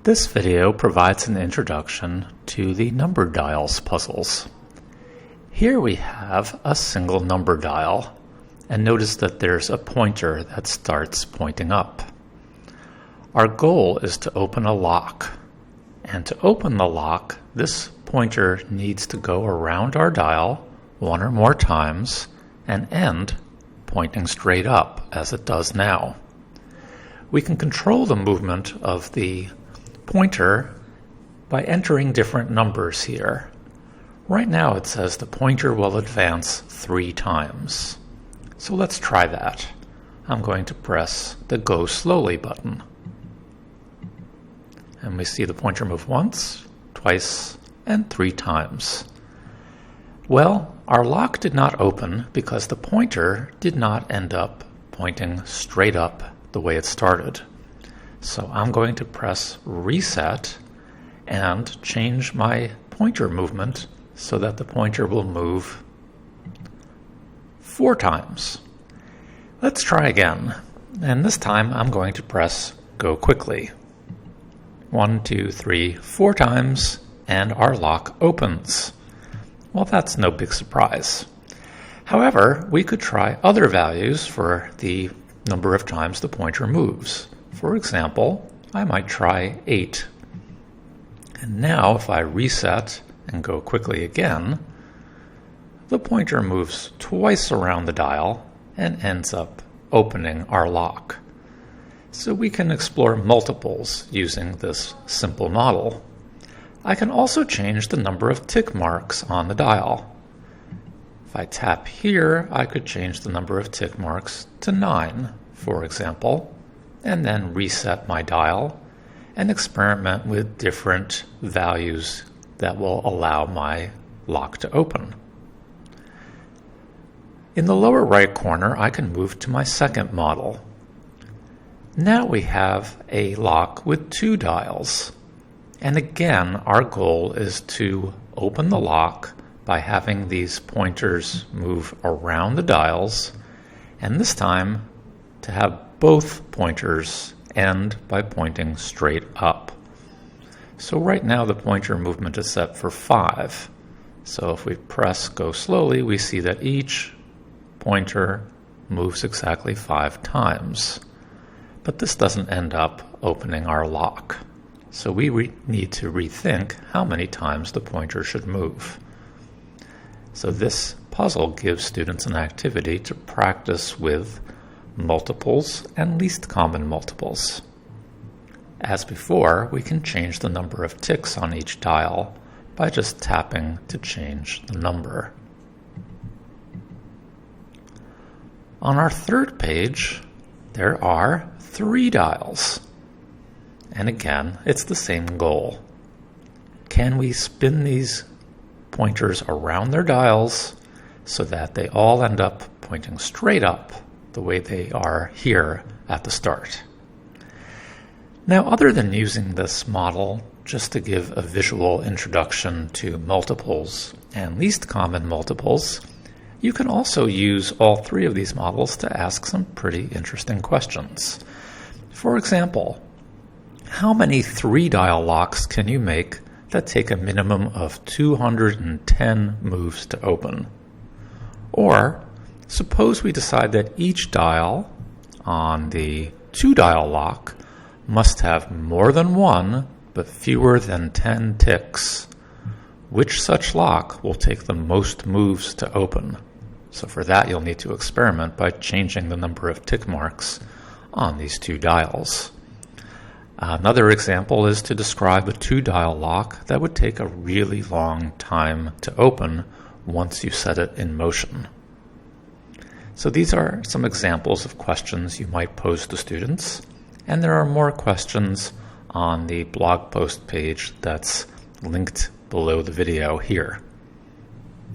This video provides an introduction to the number dials puzzles. Here we have a single number dial, and notice that there's a pointer that starts pointing up. Our goal is to open a lock, and to open the lock, this pointer needs to go around our dial one or more times and end pointing straight up as it does now. We can control the movement of the pointer by entering different numbers here. Right now it says the pointer will advance 3 times. So let's try that. I'm going to press the Go Slowly button. And we see the pointer move once, twice, and 3 times. Well, our lock did not open because the pointer did not end up pointing straight up the way it started. So I'm going to press Reset and change my pointer movement so that the pointer will move 4 times. Let's try again. And this time I'm going to press Go Quickly. 1, 2, 3, 4 times, and our lock opens. Well, that's no big surprise. However, we could try other values for the number of times the pointer moves. For example, I might try 8. And now if I reset and go quickly again, the pointer moves twice around the dial and ends up opening our lock. So we can explore multiples using this simple model. I can also change the number of tick marks on the dial. If I tap here, I could change the number of tick marks to 9, for example, and then reset my dial and experiment with different values that will allow my lock to open. In the lower right corner, I can move to my second model. Now we have a lock with 2 dials. And again, our goal is to open the lock by having these pointers move around the dials, and this time to have both pointers end by pointing straight up. So right now the pointer movement is set for 5. So if we press Go Slowly, we see that each pointer moves exactly 5 times. But this doesn't end up opening our lock. So we need to rethink how many times the pointer should move. So this puzzle gives students an activity to practice with multiples and least common multiples. As before, we can change the number of ticks on each dial by just tapping to change the number. On our third page, there are 3 dials. And again, it's the same goal. Can we spin these pointers around their dials so that they all end up pointing straight up the way they are here at the start? Now, other than using this model just to give a visual introduction to multiples and least common multiples, you can also use all 3 of these models to ask some pretty interesting questions. For example, how many 3-dial locks can you make that take a minimum of 210 moves to open? Or suppose we decide that each dial on the 2-dial lock must have more than 1 but fewer than 10 ticks. Which such lock will take the most moves to open? So for that, you'll need to experiment by changing the number of tick marks on these 2 dials. Another example is to describe a 2-dial lock that would take a really long time to open once you set it in motion. So these are some examples of questions you might pose to students, and there are more questions on the blog post page that's linked below the video here.